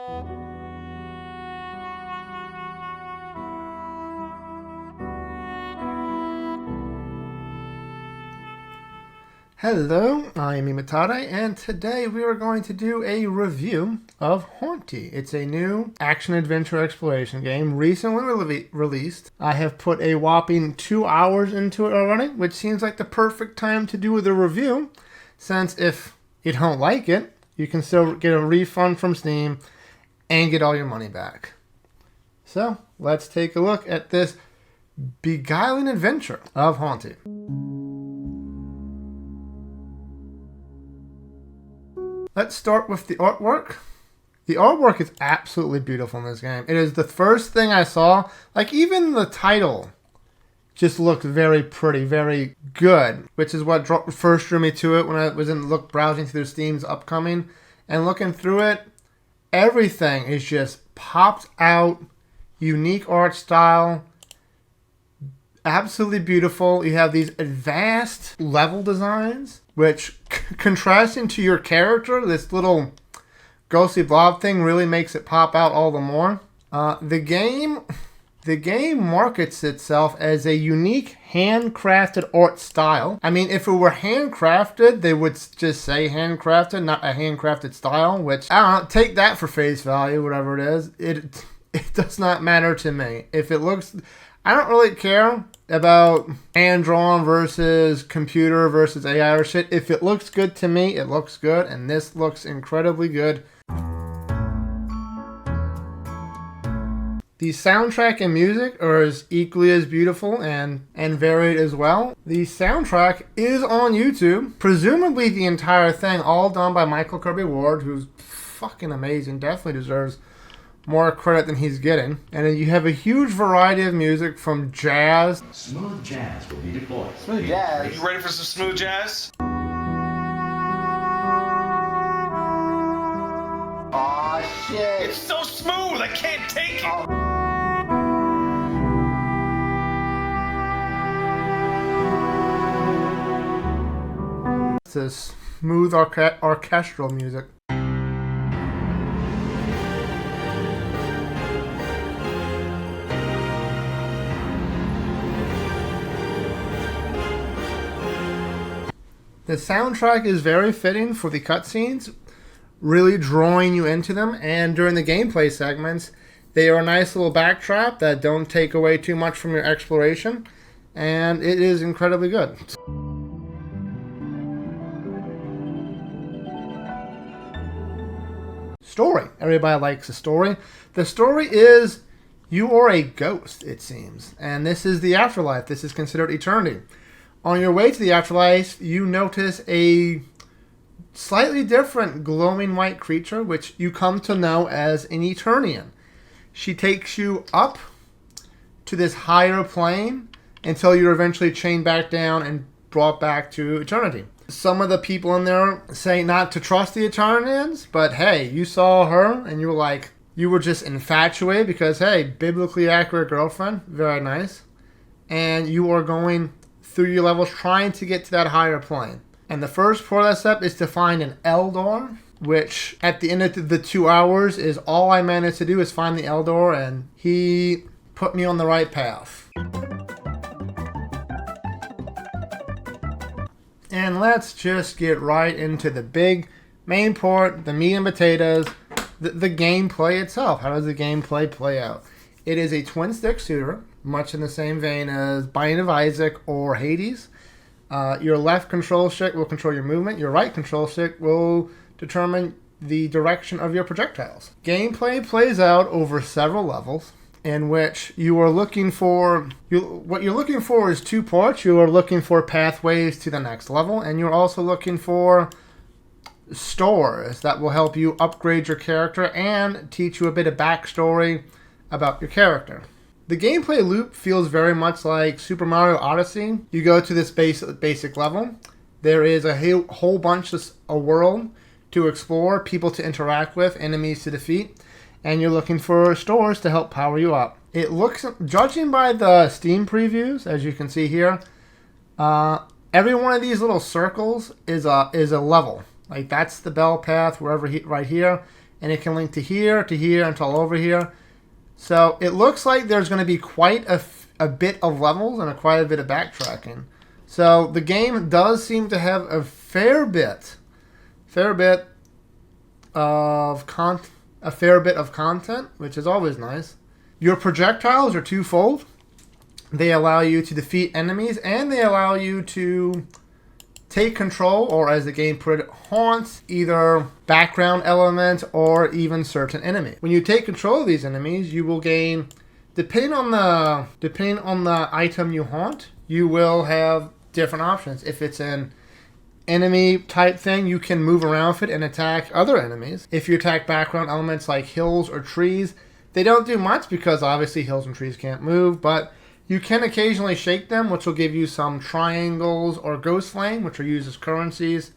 Hello, I am Imatare, and today we are going to do a review of Hauntii. It's a new action-adventure exploration game recently released. I have put a whopping 2 hours into it already, which seems like the perfect time to do the review, since if you don't like it, you can still get a refund from Steam and get all your money back. So, let's take a look at this beguiling adventure of Hauntii. Let's start with the artwork. The artwork is absolutely beautiful in this game. It is the first thing I saw. Like, even the title just looked very pretty, very good, which is what first drew me to it when I was browsing through Steam's upcoming. And looking through it, everything is just popped out, unique art style, absolutely beautiful. You have these advanced level designs, which contrasting to your character, this little ghostly blob thing really makes it pop out all the more. The game markets itself as a unique handcrafted art style. I mean, if it were handcrafted, they would just say handcrafted, not a handcrafted style, which, I don't know, take that for face value, whatever it is. It does not matter to me. If it looks... I don't really care about hand-drawn versus computer versus AI or shit. If it looks good to me, it looks good, and this looks incredibly good. The soundtrack and music are equally as beautiful and varied as well. The soundtrack is on YouTube. Presumably the entire thing, all done by Michael Kirby Ward, who's fucking amazing, definitely deserves more credit than he's getting. And then you have a huge variety of music from jazz. Smooth jazz will be deployed. Smooth jazz. Are you ready for some smooth jazz? Aw, shit. It's so smooth, I can't take it. This smooth orchestral music. The soundtrack is very fitting for the cutscenes, really drawing you into them, and during the gameplay segments, they are a nice little backdrop that don't take away too much from your exploration, and it is incredibly good. Story. Everybody likes a story. The story is you are a ghost, it seems, and this is the afterlife. This is considered eternity. On your way to the afterlife, you notice a slightly different glowing white creature, which you come to know as an Eternian. She takes you up to this higher plane until you're eventually chained back down and brought back to eternity. Some of the people in there say not to trust the Eternians, but hey, you saw her and you were like, you were just infatuated because, hey, biblically accurate girlfriend, very nice. And you are going through your levels trying to get to that higher plane. And the first part of that step is to find an Eldor, which at the end of the 2 hours is all I managed to do is find the Eldor, and he put me on the right path. And let's just get right into the big main part, the meat and potatoes, the gameplay itself. How does the gameplay play out? It is a twin-stick shooter, much in the same vein as Binding of Isaac or Hades. Your left control stick will control your movement. Your right control stick will determine the direction of your projectiles. Gameplay plays out over several levels in which you are looking for... what you're looking for is two parts. You are looking for pathways to the next level, and you're also looking for stores that will help you upgrade your character and teach you a bit of backstory about your character. The gameplay loop feels very much like Super Mario Odyssey. You go to this basic level. There is a whole bunch of a world to explore, people to interact with, enemies to defeat, and you're looking for stores to help power you up. It looks, judging by the Steam previews, as you can see here, every one of these little circles is a level. Like, that's the bell path, right here. and it can link to here, and to all over here. So it looks like there's going to be quite a bit of levels and quite a bit of backtracking. So the game does seem to have a fair bit of content, which is always nice. Your projectiles are twofold. They allow you to defeat enemies, and they allow you to take control, or as the game put it, haunt either background elements or even certain enemies. When you take control of these enemies, you will gain, depending on the item you haunt, you will have different options. If it's an enemy type thing, you can move around with it and attack other enemies. If you attack background elements like hills or trees, they don't do much because obviously hills and trees can't move, but you can occasionally shake them, which will give you some triangles or ghost flame, which are used as currencies.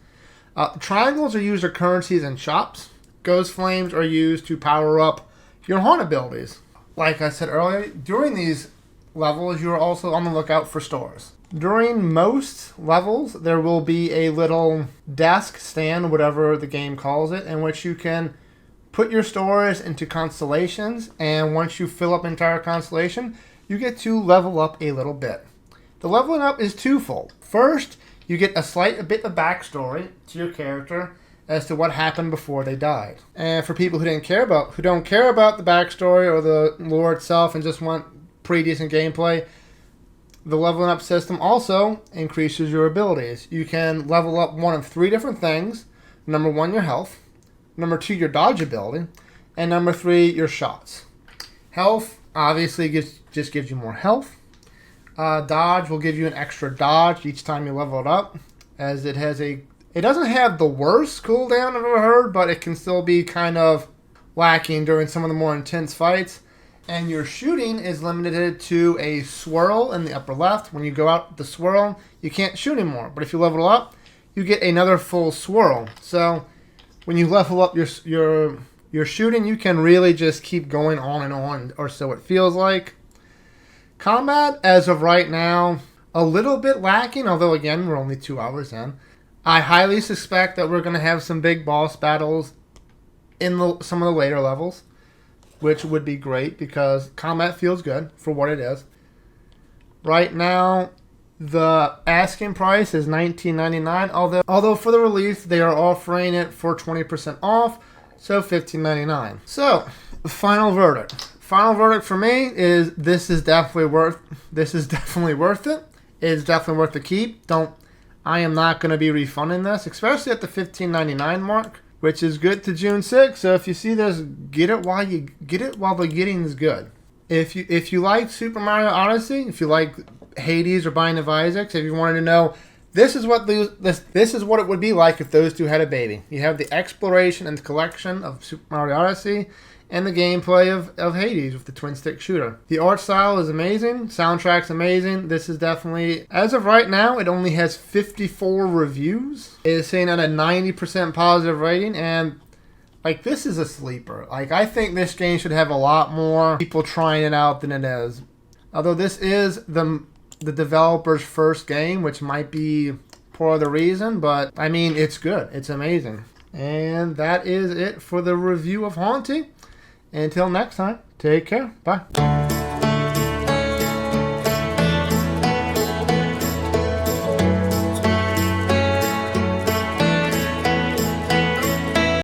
Triangles are used as currencies in shops. Ghost flames are used to power up your haunt abilities. Like I said earlier, during these levels, you're also on the lookout for stores. During most levels, there will be a little desk, stand, whatever the game calls it, in which you can put your stores into constellations, and once you fill up entire constellation, you get to level up a little bit. The leveling up is twofold. First, you get a bit of backstory to your character as to what happened before they died. And for people who don't care about the backstory or the lore itself and just want pretty decent gameplay, the leveling up system also increases your abilities. You can level up one of 3 different things. Number 1, your health. Number 2, your dodge ability. And number 3, your shots. Health obviously just gives you more health. Dodge will give you an extra dodge each time you level it up, as it doesn't have the worst cooldown I've ever heard, but it can still be kind of lacking during some of the more intense fights. And your shooting is limited to a swirl in the upper left. When you go out the swirl, you can't shoot anymore. But if you level up, you get another full swirl. So when you level up your shooting, you can really just keep going on and on, or so it feels like. Combat, as of right now, a little bit lacking, although again, we're only 2 hours in. I highly suspect that we're going to have some big boss battles in some of the later levels, which would be great because combat feels good for what it is. Right now, the asking price is $19.99, although for the release, they are offering it for 20% off, so $15.99. So, final verdict. Final verdict for me is this is definitely worth it. It is definitely worth the keep. I am not going to be refunding this, especially at the $15.99 mark, which is good to June 6th. So if you see this, get it while the getting is good. If you like Super Mario Odyssey, if you like Hades or Binding of Isaac, if you wanted to know, this is what it would be like if those two had a baby. You have the exploration and the collection of Super Mario Odyssey, and the gameplay of Hades with the twin-stick shooter. The art style is amazing. Soundtrack's amazing. This is definitely, as of right now, it only has 54 reviews. It is saying at a 90% positive rating, and this is a sleeper. I think this game should have a lot more people trying it out than it is. Although this is the developer's first game, which might be part of the reason, but I mean, it's good. It's amazing. And that is it for the review of Hauntii. Until next time, take care. Bye.